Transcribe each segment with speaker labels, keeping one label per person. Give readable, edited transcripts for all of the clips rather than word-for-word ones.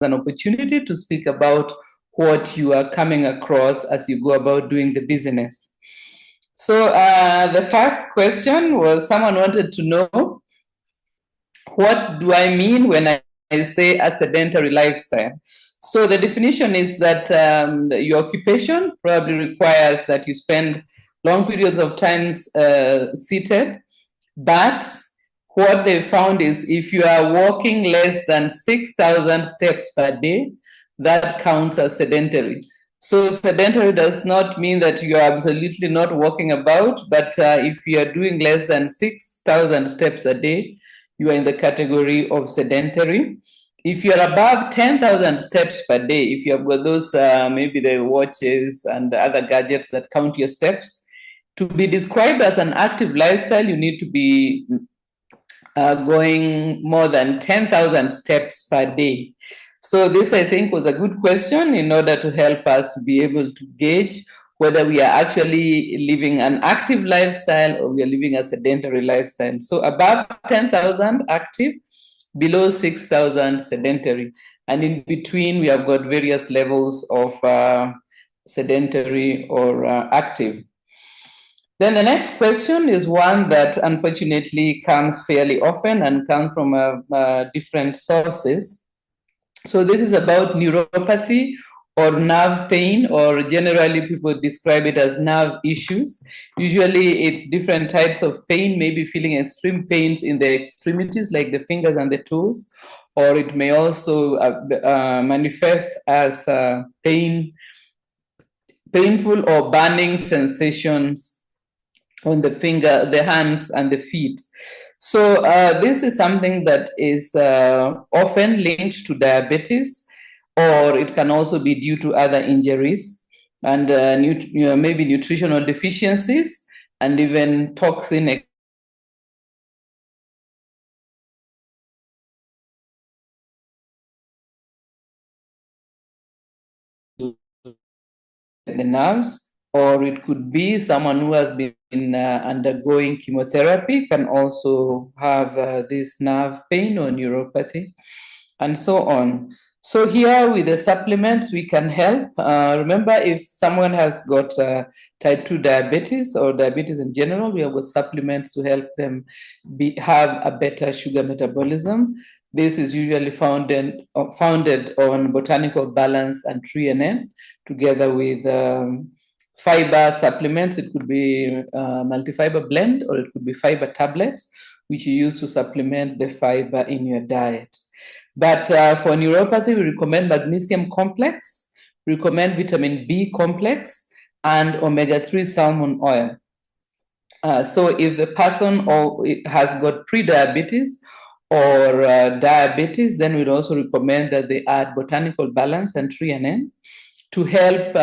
Speaker 1: an opportunity to speak about what you are coming across as you go about doing the business. So the first question was, someone wanted to know, what do I mean when I say a sedentary lifestyle? So the definition is that your occupation probably requires that you spend long periods of time seated, but what they found is if you are walking less than 6,000 steps per day, that counts as sedentary. So sedentary does not mean that you are absolutely not walking about, but if you are doing less than 6,000 steps a day, you are in the category of sedentary. If you're above 10,000 steps per day, if you have got those, maybe the watches and the other gadgets that count your steps, to be described as an active lifestyle, you need to be going more than 10,000 steps per day. So this, I think, was a good question in order to help us to be able to gauge whether we are actually living an active lifestyle or we are living a sedentary lifestyle. So above 10,000 active, below 6,000 sedentary. And in between, we have got various levels of sedentary or active. Then the next question is one that unfortunately comes fairly often and comes from different sources. So this is about neuropathy or nerve pain, or generally people describe it as nerve issues. Usually it's different types of pain, maybe feeling extreme pains in the extremities like the fingers and the toes, or it may also manifest as painful or burning sensations on the finger, the hands and the feet. So this is something that is often linked to diabetes, or it can also be due to other injuries and maybe nutritional deficiencies and even toxin the nerves, or it could be someone who has been undergoing chemotherapy can also have this nerve pain or neuropathy, and so on. So here with the supplements, we can help. Remember, if someone has got type 2 diabetes or diabetes in general, we have got supplements to help them have a better sugar metabolism. This is usually founded on botanical balance and threonine, together with fiber supplements. It could be multi-fiber blend, or it could be fiber tablets, which you use to supplement the fiber in your diet. But for neuropathy, we recommend magnesium complex, we recommend vitamin B complex, and omega-3 salmon oil. So if the person has got pre-diabetes or diabetes, then we'd also recommend that they add botanical balance and threonine to help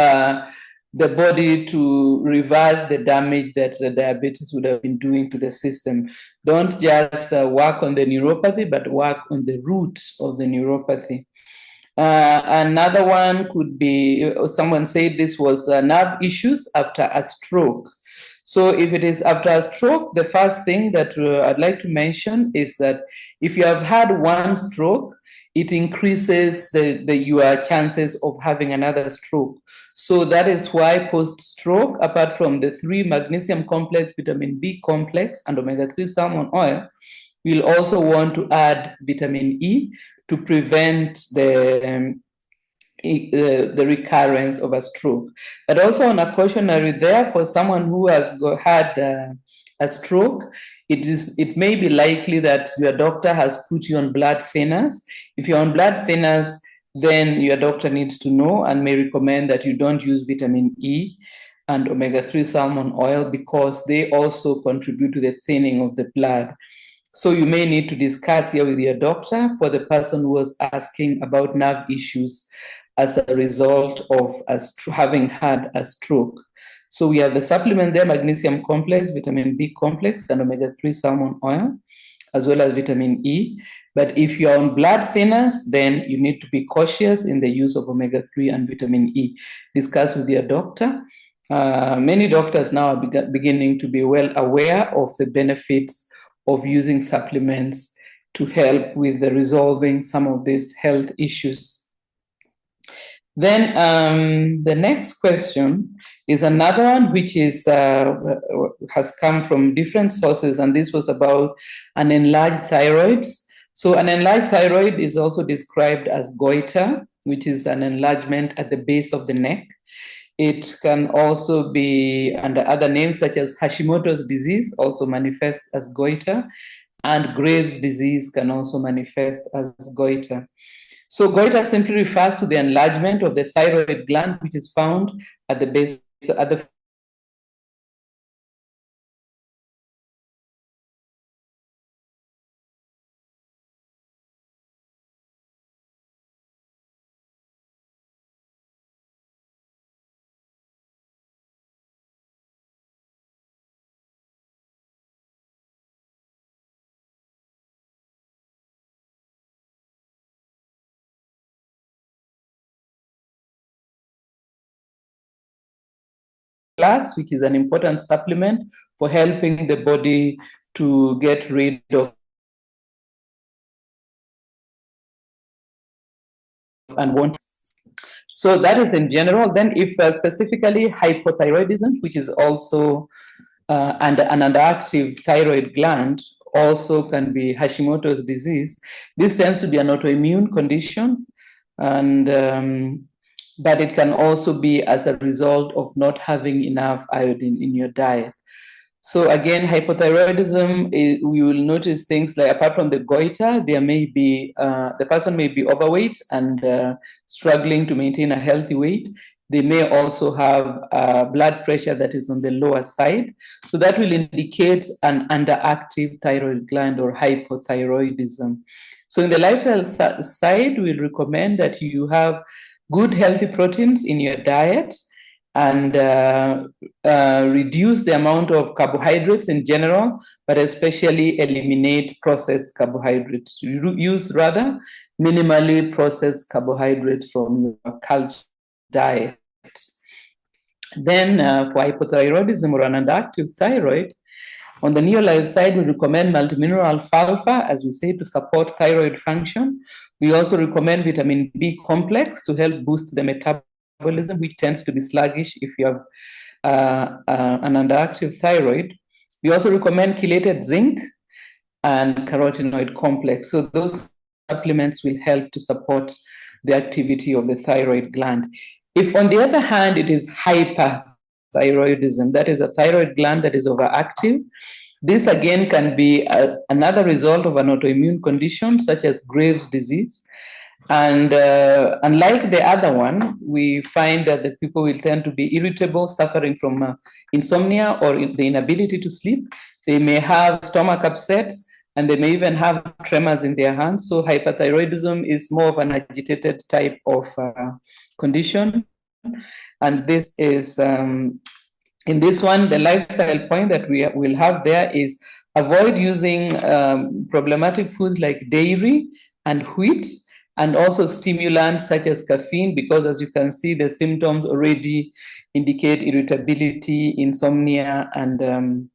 Speaker 1: the body to reverse the damage that the diabetes would have been doing to the system. Don't just work on the neuropathy, but work on the root of the neuropathy. Another one could be, someone said this was nerve issues after a stroke. So if it is after a stroke, the first thing that I'd like to mention is that if you have had one stroke, it increases your chances of having another stroke. So that is why post-stroke, apart from the 3 magnesium complex, vitamin B complex, and omega-3 salmon oil, we'll also want to add vitamin E to prevent the recurrence of a stroke. But also on a cautionary there, for someone who has had a stroke, it may be likely that your doctor has put you on blood thinners. If you're on blood thinners, then your doctor needs to know and may recommend that you don't use vitamin E and omega-3 salmon oil, because they also contribute to the thinning of the blood. So you may need to discuss here with your doctor for the person who was asking about nerve issues as a result of having had a stroke. So we have the supplement there, magnesium complex, vitamin B complex, and omega-3 salmon oil, as well as vitamin E. But if you're on blood thinners, then you need to be cautious in the use of omega-3 and vitamin E. Discuss with your doctor. Many doctors now are beginning to be well aware of the benefits of using supplements to help with resolving some of these health issues. Then the next question is another one which is has come from different sources, and this was about an enlarged thyroid. So an enlarged thyroid is also described as goiter, which is an enlargement at the base of the neck. It can also be under other names such as Hashimoto's disease, also manifests as goiter, and Graves' disease can also manifest as goiter. So goiter simply refers to the enlargement of the thyroid gland, which is found at the base, at the class, which is an important supplement for helping the body to get rid of unwanted. So that is in general. Then if specifically hypothyroidism, which is also and an underactive thyroid gland, also can be Hashimoto's disease. This tends to be an autoimmune condition, and but it can also be as a result of not having enough iodine in your diet. So again, hypothyroidism, we will notice things like, apart from the goiter, there may be, the person may be overweight and struggling to maintain a healthy weight. They may also have blood pressure that is on the lower side. So that will indicate an underactive thyroid gland or hypothyroidism. So in the lifestyle side, we recommend that you have good healthy proteins in your diet, and reduce the amount of carbohydrates in general, but especially eliminate processed carbohydrates. Use rather minimally processed carbohydrates from your culture diet. Then for hypothyroidism or an underactive thyroid, on the neolife side, we recommend multimineral alfalfa, as we say, to support thyroid function. We also recommend vitamin B complex to help boost the metabolism, which tends to be sluggish if you have an underactive thyroid. We also recommend chelated zinc and carotenoid complex. So those supplements will help to support the activity of the thyroid gland. If, on the other hand, it is hyperthyroidism, that is a thyroid gland that is overactive, this again can be another result of an autoimmune condition such as Graves' disease. And unlike the other one, we find that the people will tend to be irritable, suffering from insomnia or the inability to sleep. They may have stomach upsets, and they may even have tremors in their hands. So hyperthyroidism is more of an agitated type of condition. And this is, in this one, the lifestyle point that we will have there is avoid using problematic foods like dairy and wheat, and also stimulants such as caffeine, because as you can see, the symptoms already indicate irritability, insomnia, and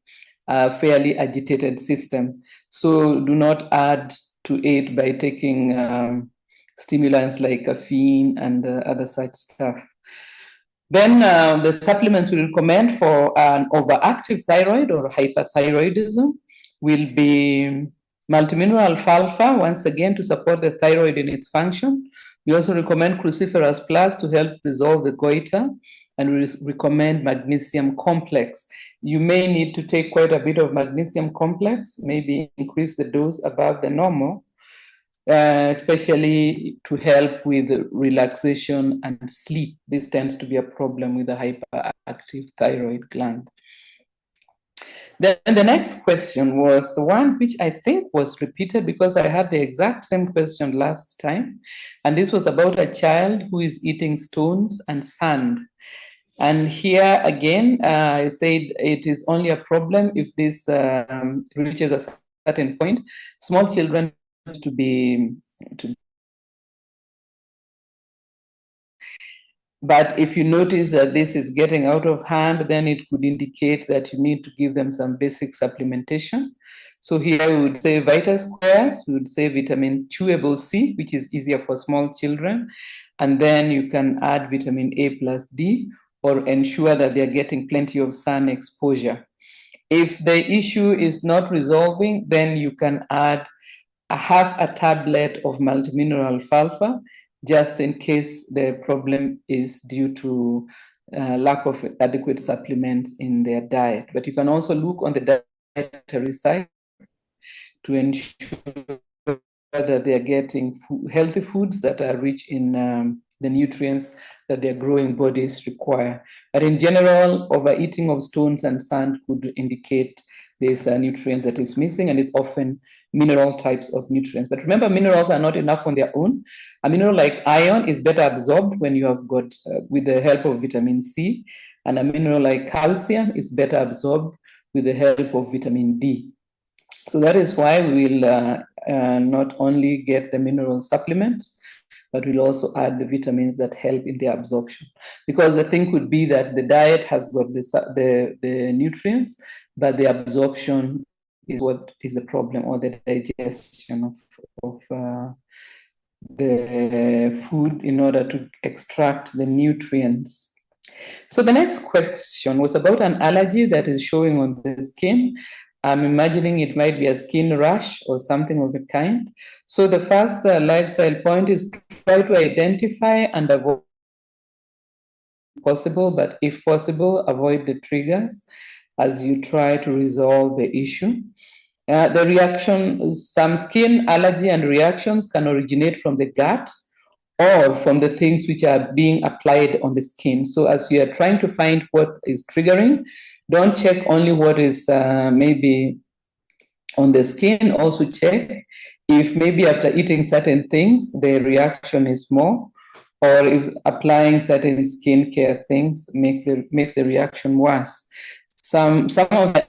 Speaker 1: a fairly agitated system. So do not add to it by taking stimulants like caffeine and other such stuff. Then the supplements we recommend for an overactive thyroid or hyperthyroidism will be multimineral alfalfa, once again, to support the thyroid in its function. We also recommend cruciferous plus to help resolve the goiter, and we recommend magnesium complex. You may need to take quite a bit of magnesium complex, maybe increase the dose above the normal, especially to help with relaxation and sleep. This tends to be a problem with the hyperactive thyroid gland. Then the next question was one which I think was repeated because I had the exact same question last time. And this was about a child who is eating stones and sand. And here again, I said it is only a problem if this reaches a certain point. Small children to But if you notice that this is getting out of hand, then it could indicate that you need to give them some basic supplementation. So here we would say Vita Squares, we would say vitamin chewable C, which is easier for small children. And then you can add vitamin A plus D, or ensure that they're getting plenty of sun exposure. If the issue is not resolving, then you can add a half a tablet of multimineral alfalfa, just in case the problem is due to lack of adequate supplements in their diet. But you can also look on the dietary side to ensure that they are getting healthy foods that are rich in the nutrients that their growing bodies require. But in general, overeating of stones and sand could indicate there's a nutrient that is missing, and it's often mineral types of nutrients. But remember, minerals are not enough on their own. A mineral like iron is better absorbed when you have got, with the help of vitamin C, and a mineral like calcium is better absorbed with the help of vitamin D. So that is why we will not only get the mineral supplements, but we'll also add the vitamins that help in the absorption. Because the thing could be that the diet has got the nutrients, but the absorption is what is the problem, or the digestion of the food in order to extract the nutrients. So the next question was about an allergy that is showing on the skin. I'm imagining it might be a skin rash or something of the kind. So the first lifestyle point is try to identify and avoid possible, but if possible, avoid the triggers as you try to resolve the issue. The reaction, some skin allergy and reactions can originate from the gut or from the things which are being applied on the skin. So as you are trying to find what is triggering, don't check only what is maybe on the skin, also check if maybe after eating certain things, the reaction is more, or if applying certain skincare things makes the reaction worse. Some of the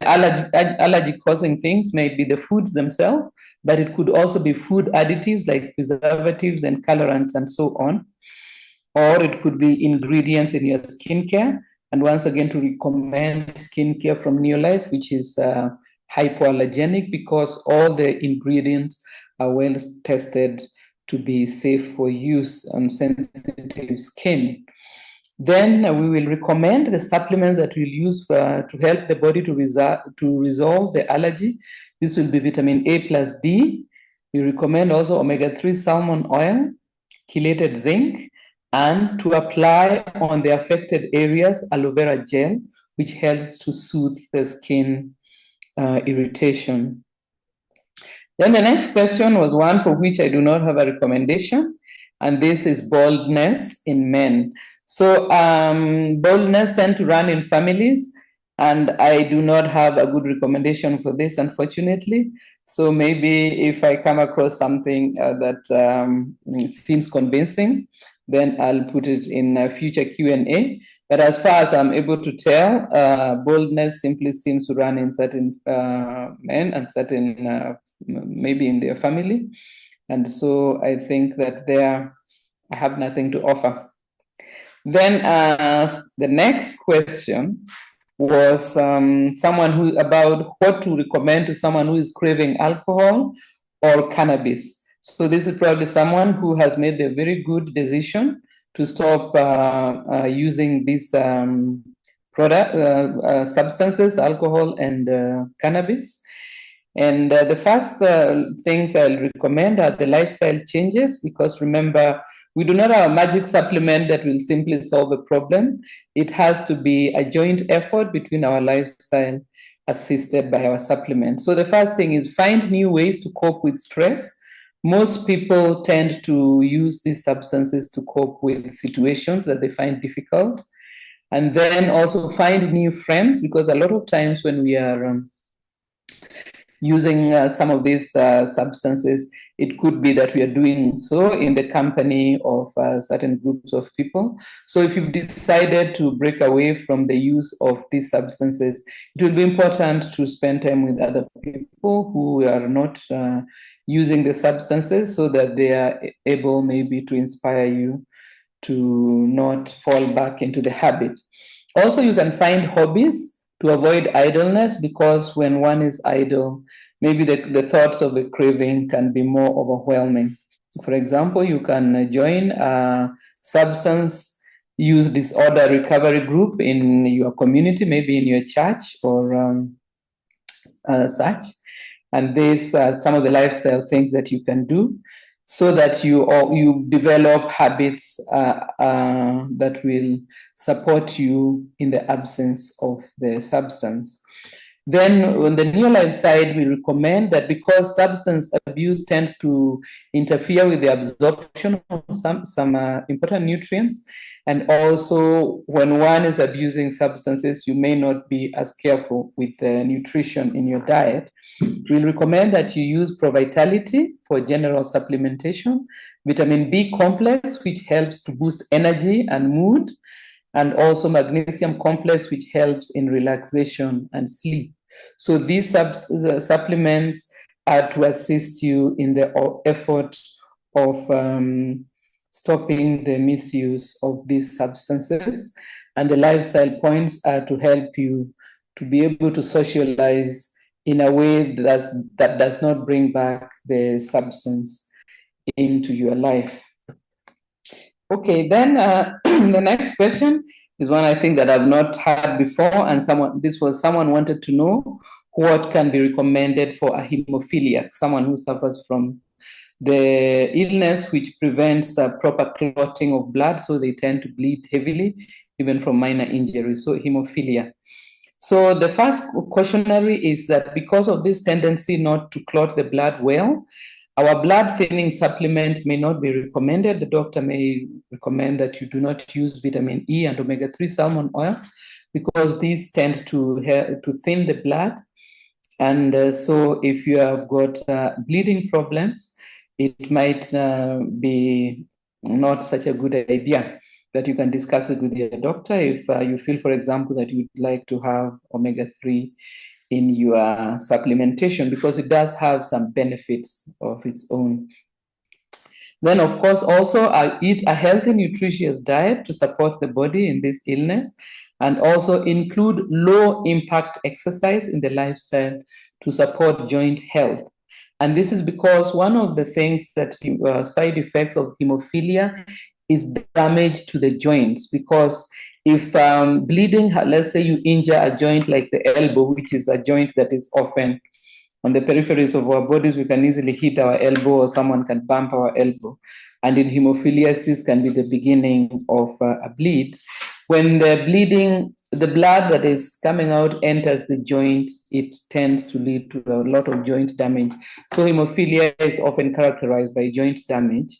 Speaker 1: allergy causing things may be the foods themselves, but it could also be food additives like preservatives and colorants and so on. Or it could be ingredients in your skincare. And once again, to recommend skincare from Neolife, which is hypoallergenic, because all the ingredients are well tested to be safe for use on sensitive skin. Then we will recommend the supplements that we'll use to help the body to resolve the allergy. This will be vitamin A plus D. We recommend also omega-3 salmon oil, chelated zinc, and to apply on the affected areas, aloe vera gel, which helps to soothe the skin irritation. Then the next question was one for which I do not have a recommendation, and this is baldness in men. So baldness tend to run in families, and I do not have a good recommendation for this, unfortunately. So maybe if I come across something that seems convincing, then I'll put it in a future Q&A. But as far as I'm able to tell, baldness simply seems to run in certain men and certain maybe in their family. And so I think that there I have nothing to offer. Then the next question was someone who about what to recommend to someone who is craving alcohol or cannabis. So this is probably someone who has made a very good decision to stop using these substances, alcohol and cannabis. And the first things I'll recommend are the lifestyle changes, because remember, we do not have a magic supplement that will simply solve a problem. It has to be a joint effort between our lifestyle assisted by our supplements. So the first thing is find new ways to cope with stress. Most people tend to use these substances to cope with situations that they find difficult. And then also find new friends, because a lot of times when we are using some of these substances, it could be that we are doing so in the company of certain groups of people. So if you've decided to break away from the use of these substances, it will be important to spend time with other people who are not using the substances, so that they are able maybe to inspire you to not fall back into the habit. Also, you can find hobbies to avoid idleness, because when one is idle, maybe the thoughts of the craving can be more overwhelming. For example, you can join a substance use disorder recovery group in your community, maybe in your church or such. And these are some of the lifestyle things that you can do so that you develop habits that will support you in the absence of the substance. Then on the neolife side, we recommend that because substance abuse tends to interfere with the absorption of some important nutrients, and also when one is abusing substances, you may not be as careful with the nutrition in your diet. We'll recommend that you use Pro-Vitality for general supplementation, vitamin B complex, which helps to boost energy and mood, and also magnesium complex, which helps in relaxation and sleep. So these supplements are to assist you in the effort of stopping the misuse of these substances. And the lifestyle points are to help you to be able to socialize in a way that does not bring back the substance into your life. Okay, then the next question is one I think that I've not had before, and someone wanted to know what can be recommended for a hemophiliac, someone who suffers from the illness which prevents proper clotting of blood, so they tend to bleed heavily, even from minor injuries, so hemophilia. So the first cautionary is that because of this tendency not to clot the blood well, our blood thinning supplement may not be recommended. The doctor may recommend that you do not use vitamin E and omega-3 salmon oil, because these tend to thin the blood. And so if you have got bleeding problems, it might be not such a good idea. That you can discuss it with your doctor if you feel, for example, that you'd like to have omega-3 in your supplementation, because it does have some benefits of its own. Then, of course, also eat a healthy, nutritious diet to support the body in this illness, and also include low-impact exercise in the lifestyle to support joint health. And this is because one of the things that side effects of hemophilia is damage to the joints, because if bleeding, let's say you injure a joint like the elbow, which is a joint that is often on the peripheries of our bodies, we can easily hit our elbow, or someone can bump our elbow. And in hemophilia, this can be the beginning of a bleed. When the bleeding, the blood that is coming out enters the joint, it tends to lead to a lot of joint damage. So hemophilia is often characterized by joint damage.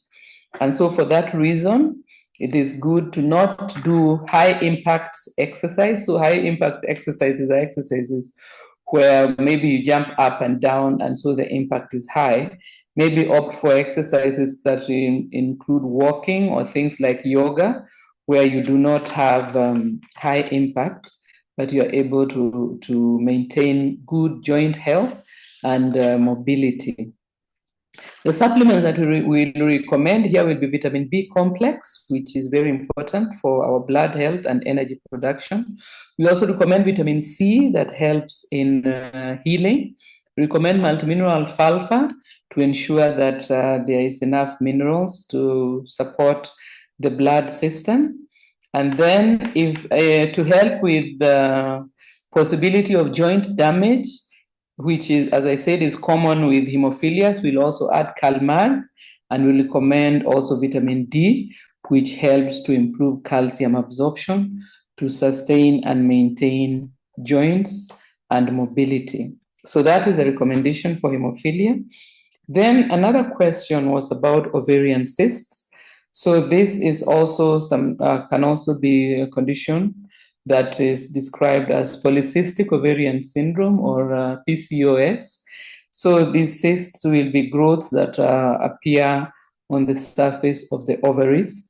Speaker 1: And so for that reason, it is good to not do high impact exercise. So high impact exercises are exercises where maybe you jump up and down, and so the impact is high. Maybe opt for exercises that include walking or things like yoga, where you do not have high impact, but you're able to maintain good joint health and mobility. The supplements that we recommend here will be vitamin B complex, which is very important for our blood health and energy production. We also recommend vitamin C that helps in healing. We recommend multimineral alfalfa to ensure that there is enough minerals to support the blood system. And then if to help with the possibility of joint damage, which is, as I said, is common with hemophilia, we'll also add Calmag, and we'll recommend also vitamin D, which helps to improve calcium absorption, to sustain and maintain joints and mobility. So that is a recommendation for hemophilia. Then another question was about ovarian cysts. So this is also can also be a condition that is described as polycystic ovarian syndrome, or PCOS. So these cysts will be growths that appear on the surface of the ovaries.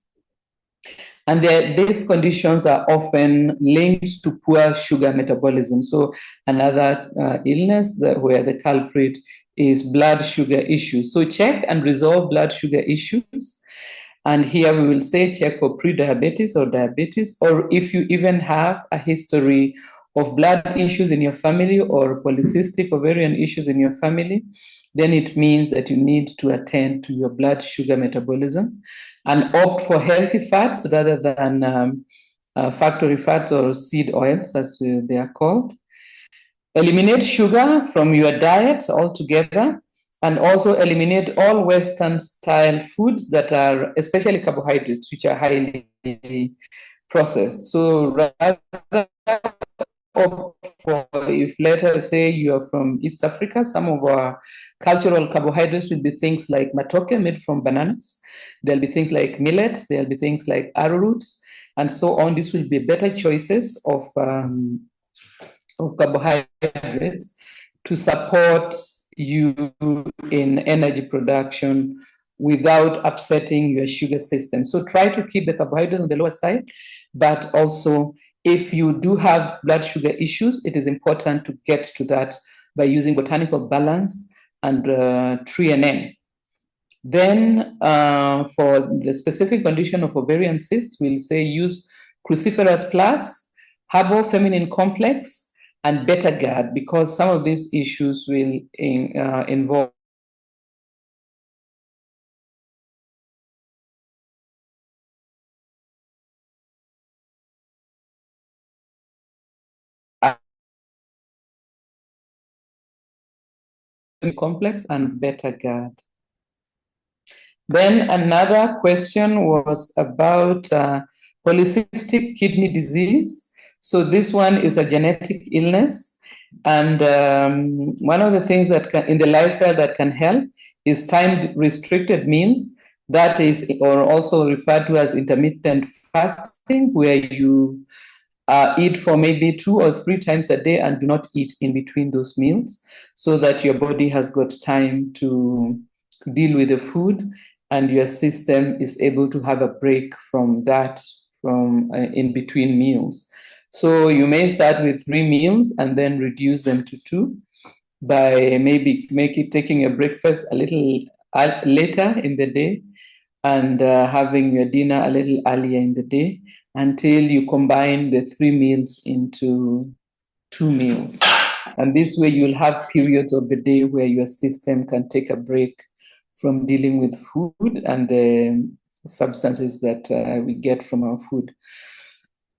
Speaker 1: And these conditions are often linked to poor sugar metabolism. So another illness where the culprit is blood sugar issues. So check and resolve blood sugar issues. And here we will say check for pre-diabetes or diabetes, or if you even have a history of blood issues in your family or polycystic ovarian issues in your family, then it means that you need to attend to your blood sugar metabolism and opt for healthy fats rather than factory fats or seed oils, as they are called. Eliminate sugar from your diet altogether, and also eliminate all Western style foods that are, especially carbohydrates, which are highly processed. So rather opt for, if let us say you are from East Africa, some of our cultural carbohydrates will be things like matoke made from bananas. There'll be things like millet, there'll be things like arrowroots, and so on. This will be better choices of carbohydrates to support you in energy production without upsetting your sugar system. So try to keep the carbohydrates on the lower side, but also if you do have blood sugar issues, it is important to get to that by using botanical balance and 3NN. Then for the specific condition of ovarian cyst, we'll say use cruciferous plus, herbal feminine complex, and beta GAD, because some of these issues will involve complex and beta GAD. Then another question was about polycystic kidney disease. So this one is a genetic illness. And one of the things that in the lifestyle that can help is time restricted meals, that is, or also referred to as intermittent fasting, where you eat for maybe 2 or 3 times a day and do not eat in between those meals, so that your body has got time to deal with the food and your system is able to have a break from that, from in between meals. So you may start with 3 meals and then reduce them to 2 by maybe taking your breakfast a little later in the day and having your dinner a little earlier in the day, until you combine the 3 meals into 2 meals. And this way you'll have periods of the day where your system can take a break from dealing with food and the substances that we get from our food.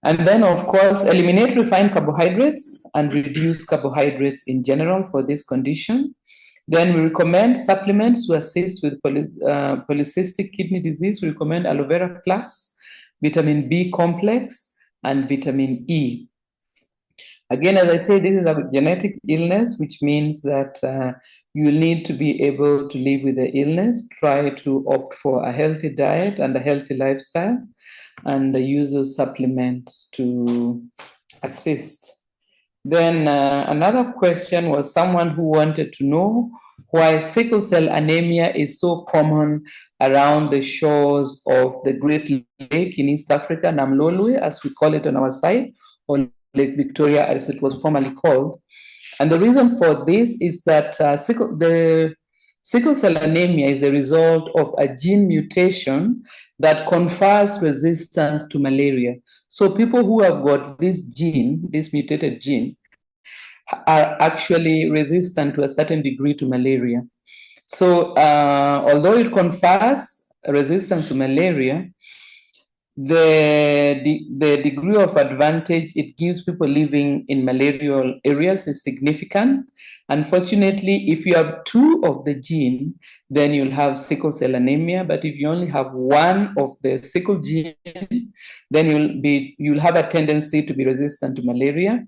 Speaker 1: And then, of course, eliminate refined carbohydrates and reduce carbohydrates in general for this condition. Then we recommend supplements to assist with polycystic kidney disease. We recommend aloe vera plus, vitamin B complex, and vitamin E. Again, as I say, this is a genetic illness, which means that you will need to be able to live with the illness. Try to opt for a healthy diet and a healthy lifestyle, and use those supplements to assist. Then another question was someone who wanted to know why sickle cell anemia is so common around the shores of the Great Lake in East Africa, Namlolwe, as we call it on our side, or Lake Victoria, as it was formerly called. And the reason for this is that sickle cell anemia is a result of a gene mutation that confers resistance to malaria. So people who have got this gene, this mutated gene, are actually resistant to a certain degree to malaria. So although it confers resistance to malaria, the degree of advantage it gives people living in malarial areas is significant. Unfortunately, if you have 2 of the gene, then you'll have sickle cell anemia. But if you only have 1 of the sickle gene, then you'll have a tendency to be resistant to malaria.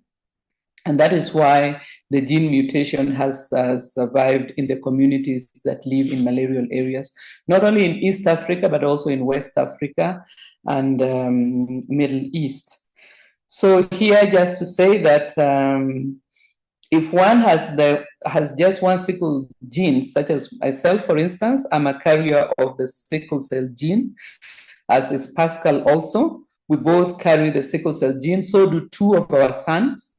Speaker 1: And that is why the gene mutation has survived in the communities that live in malarial areas, not only in East Africa, but also in West Africa and Middle East. So here, just to say that if one has just 1 sickle gene, such as myself, for instance, I'm a carrier of the sickle cell gene, as is Pascal also. We both carry the sickle cell gene, so do 2 of our sons.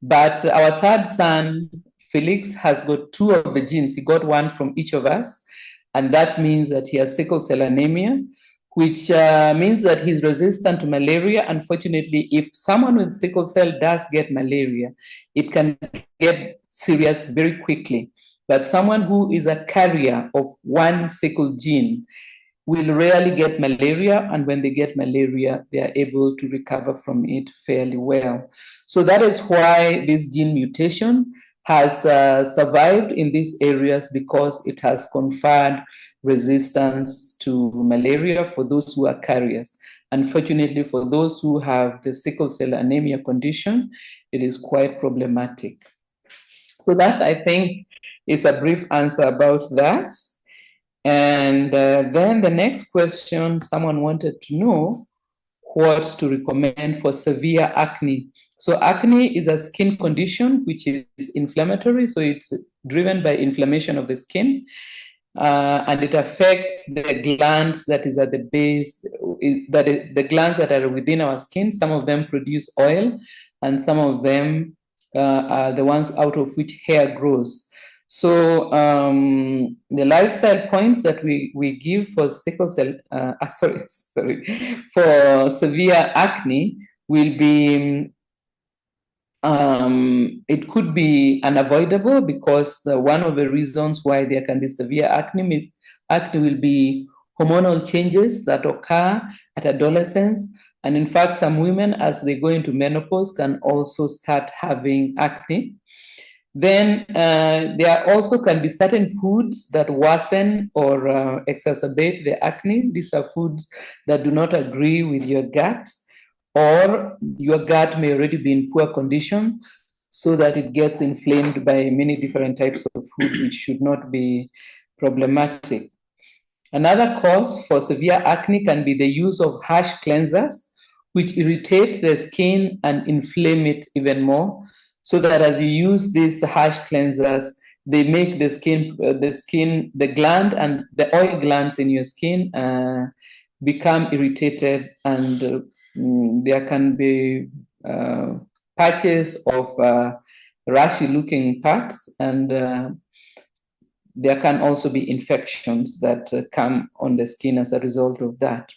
Speaker 1: But our 3rd son, Felix, has got 2 of the genes. He got 1 from each of us. And that means that he has sickle cell anemia, which means that he's resistant to malaria. Unfortunately, if someone with sickle cell does get malaria, it can get serious very quickly. But someone who is a carrier of one sickle gene will rarely get malaria, and when they get malaria, they are able to recover from it fairly well. So that is why this gene mutation has survived in these areas, because it has conferred resistance to malaria for those who are carriers. Unfortunately, for those who have the sickle cell anemia condition, it is quite problematic. So that, I think, is a brief answer about that. And then the next question, someone wanted to know what to recommend for severe acne. So acne is a skin condition which is inflammatory. So it's driven by inflammation of the skin. And it affects the glands that is at the base, the glands that are within our skin. Some of them produce oil, and some of them are the ones out of which hair grows. So the lifestyle points that we give for sickle cell, for severe acne will be, it could be unavoidable, because one of the reasons why there can be severe acne will be hormonal changes that occur at adolescence. And in fact, some women, as they go into menopause, can also start having acne. Then there also can be certain foods that worsen or exacerbate the acne. These are foods that do not agree with your gut, or your gut may already be in poor condition, so that it gets inflamed by many different types of food, which should not be problematic. Another cause for severe acne can be the use of harsh cleansers, which irritate the skin and inflame it even more. So that as you use these harsh cleansers, they make the skin, the gland and the oil glands in your skin become irritated, and there can be patches of rashy looking parts, and there can also be infections that come on the skin as a result of that.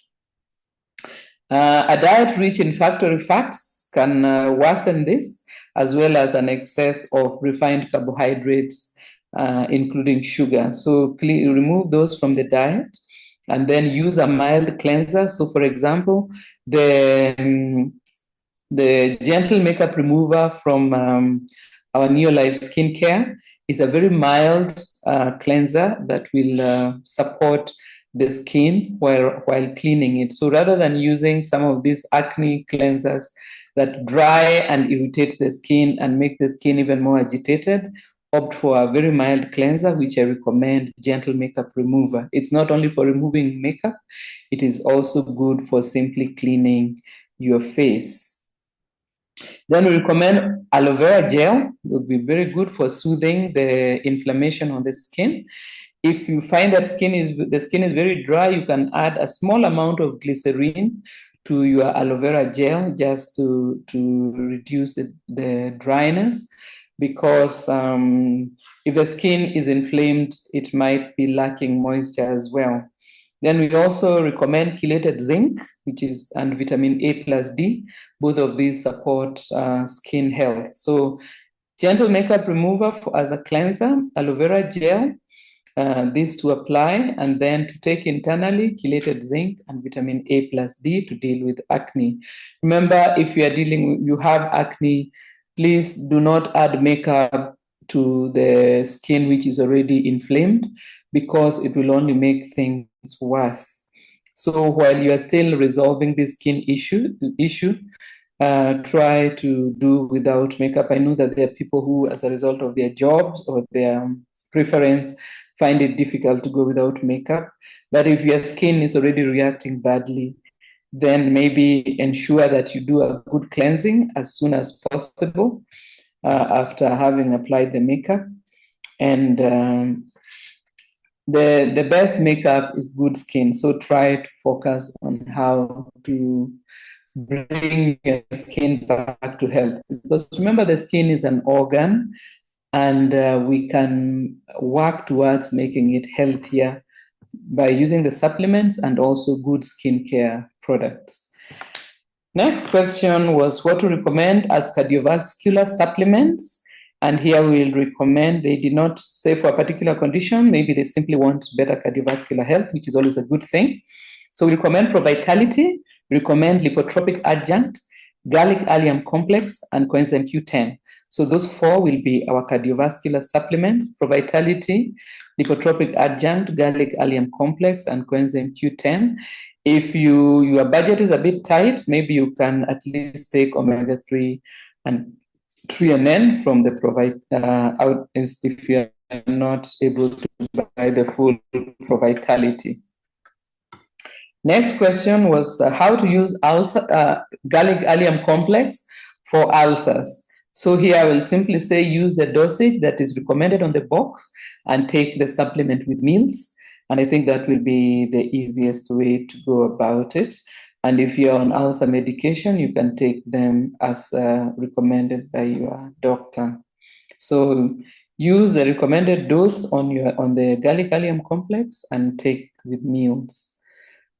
Speaker 1: A diet rich in factory fats can worsen this, as well as an excess of refined carbohydrates, including sugar. So remove those from the diet, and then use a mild cleanser. So for example, the gentle makeup remover from our Neolife Skincare is a very mild cleanser that will support the skin while cleaning it. So rather than using some of these acne cleansers that dry and irritate the skin and make the skin even more agitated, opt for a very mild cleanser, which I recommend, gentle makeup remover. It's not only for removing makeup, it is also good for simply cleaning your face. Then we recommend aloe vera gel. It would be very good for soothing the inflammation on the skin. If you find that the skin is very dry, you can add a small amount of glycerin to your aloe vera gel, just to reduce the dryness, because if the skin is inflamed, it might be lacking moisture as well. Then we also recommend chelated zinc, and vitamin A plus D. Both of these support skin health. So gentle makeup remover as a cleanser, aloe vera gel, this to apply, and then to take internally, chelated zinc and vitamin A plus D to deal with acne. Remember, if you have acne, please do not add makeup to the skin which is already inflamed, because it will only make things worse. So while you are still resolving this skin issue, try to do without makeup. I know that there are people who, as a result of their jobs or their preference, find it difficult to go without makeup. But if your skin is already reacting badly, then maybe ensure that you do a good cleansing as soon as possible after having applied the makeup. And the best makeup is good skin. So try to focus on how to bring your skin back to health. Because remember, the skin is an organ, and we can work towards making it healthier by using the supplements and also good skincare products. Next question was what to recommend as cardiovascular supplements. And here we'll recommend, they did not say for a particular condition, maybe they simply want better cardiovascular health, which is always a good thing. So we recommend Provitality, recommend lipotropic adjunct, garlic allium complex, and coenzyme Q10. So those four will be our cardiovascular supplements: Provitality, lipotropic adjunct, garlic allium complex, and coenzyme Q10. If your budget is a bit tight, maybe you can at least take omega-3 and 3NN from the provide out if you are not able to buy the full Provitality. Next question was how to use garlic allium complex for ulcers. So here I will simply say use the dosage that is recommended on the box and take the supplement with meals. And I think that will be the easiest way to go about it. And if you're on ulcer medication, you can take them as recommended by your doctor. So use the recommended dose on the garlic allium complex and take with meals.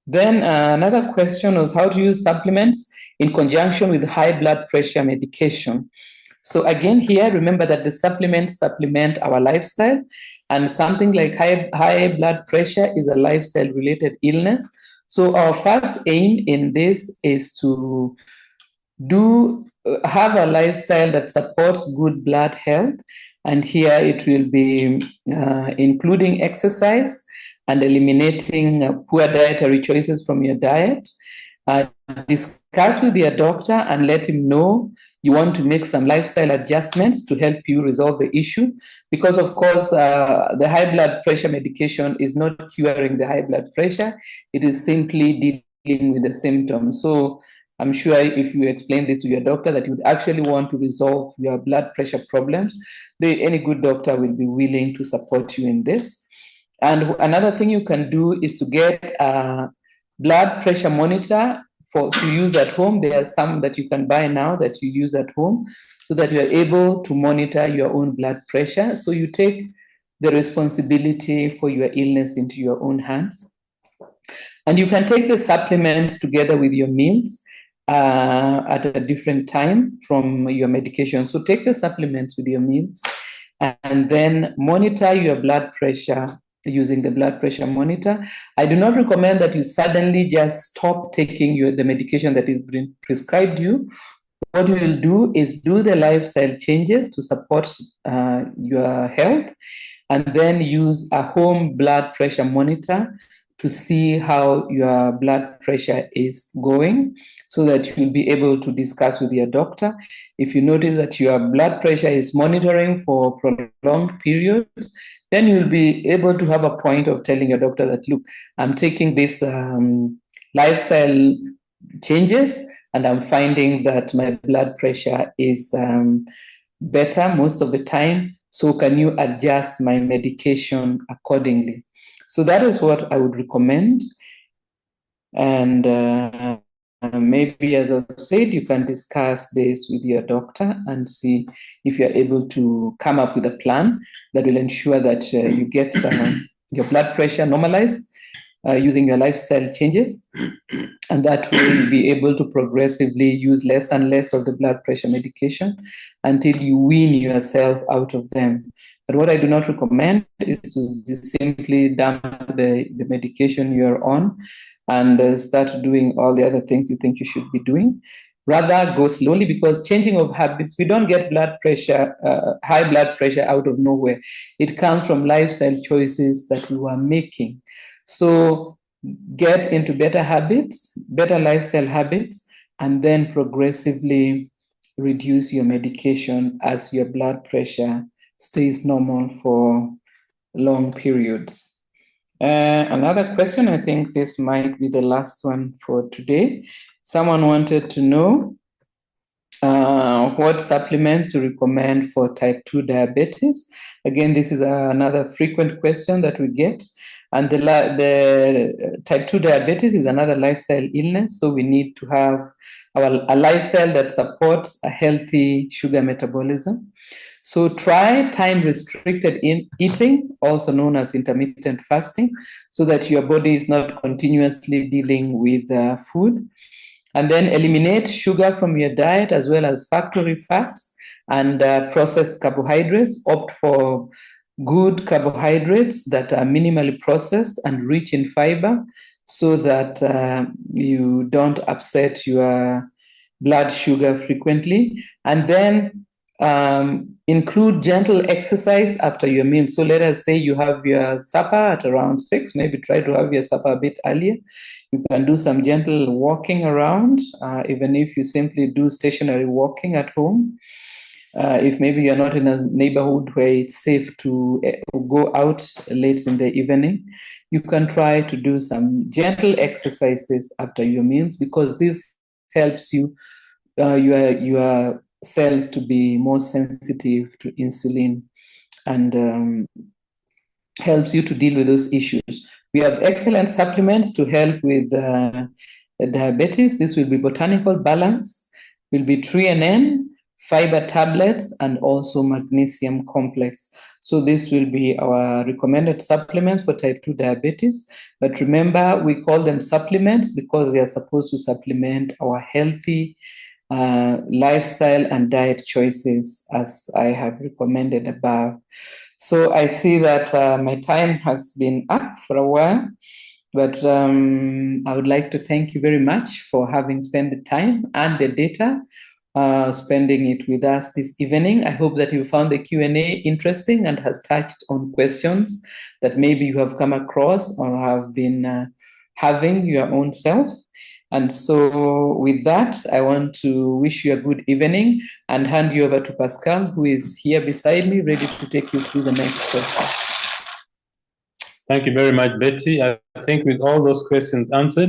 Speaker 1: Then another question was how to use supplements in conjunction with high blood pressure medication. So again, here, remember that the supplements supplement our lifestyle, and something like high blood pressure is a lifestyle-related illness. So our first aim in this is to have a lifestyle that supports good blood health, and here it will be including exercise and eliminating poor dietary choices from your diet. Discuss with your doctor and let him know you want to make some lifestyle adjustments to help you resolve the issue. Because, of course, the high blood pressure medication is not curing the high blood pressure. It is simply dealing with the symptoms. So I'm sure if you explain this to your doctor that you would actually want to resolve your blood pressure problems, any good doctor will be willing to support you in this. And another thing you can do is to get a blood pressure monitor to use at home. There are some that you can buy now that you use at home so that you are able to monitor your own blood pressure. So you take the responsibility for your illness into your own hands. And you can take the supplements together with your meals at a different time from your medication. So take the supplements with your meals and then monitor your blood pressure using the blood pressure monitor. I do not recommend that you suddenly just stop taking the medication that is being prescribed you. What you will do is do the lifestyle changes to support your health, and then use a home blood pressure monitor to see how your blood pressure is going so that you'll be able to discuss with your doctor. If you notice that your blood pressure is monitoring for prolonged periods, then you'll be able to have a point of telling your doctor that, look, I'm taking this lifestyle changes and I'm finding that my blood pressure is better most of the time. So can you adjust my medication accordingly? So that is what I would recommend. And maybe, as I've said, you can discuss this with your doctor and see if you're able to come up with a plan that will ensure that you get your blood pressure normalized using your lifestyle changes, and that will be able to progressively use less and less of the blood pressure medication until you wean yourself out of them. But what I do not recommend is to just simply dump the medication you're on and start doing all the other things you think you should be doing. Rather, go slowly, because changing of habits, we don't get blood pressure, high blood pressure out of nowhere. It comes from lifestyle choices that we were making. So get into better habits, better lifestyle habits, and then progressively reduce your medication as your blood pressure stays normal for long periods. Another question, I think this might be the last one for today. Someone wanted to know what supplements to recommend for type 2 diabetes. Again, this is another frequent question that we get. And the type 2 diabetes is another lifestyle illness. So we need to have a lifestyle that supports a healthy sugar metabolism. So try time-restricted eating, also known as intermittent fasting, so that your body is not continuously dealing with food. And then eliminate sugar from your diet, as well as factory fats and processed carbohydrates. Opt for good carbohydrates that are minimally processed and rich in fiber, so that you don't upset your blood sugar frequently. And then include gentle exercise after your meal. So let us say you have your supper at around 6, maybe try to have your supper a bit earlier. You can do some gentle walking around, even if you simply do stationary walking at home. If maybe you're not in a neighborhood where it's safe to go out late in the evening, you can try to do some gentle exercises after your meals, because this helps you, your cells to be more sensitive to insulin, and helps you to deal with those issues. We have excellent supplements to help with diabetes. This will be Botanical Balance, will be 3NN, fiber tablets, and also magnesium complex. So this will be our recommended supplements for type 2 diabetes. But remember, we call them supplements because they are supposed to supplement our healthy lifestyle and diet choices, as I have recommended above. So I see that my time has been up for a while, but I would like to thank you very much for having spent the time and the data, spending it with us this evening. I hope that you found the Q&A interesting and has touched on questions that maybe you have come across or have been having your own self. And so with that, I want to wish you a good evening and hand you over to Pascal, who is here beside me, ready to take you through the next session.
Speaker 2: Thank you very much, Betty. I think with all those questions answered,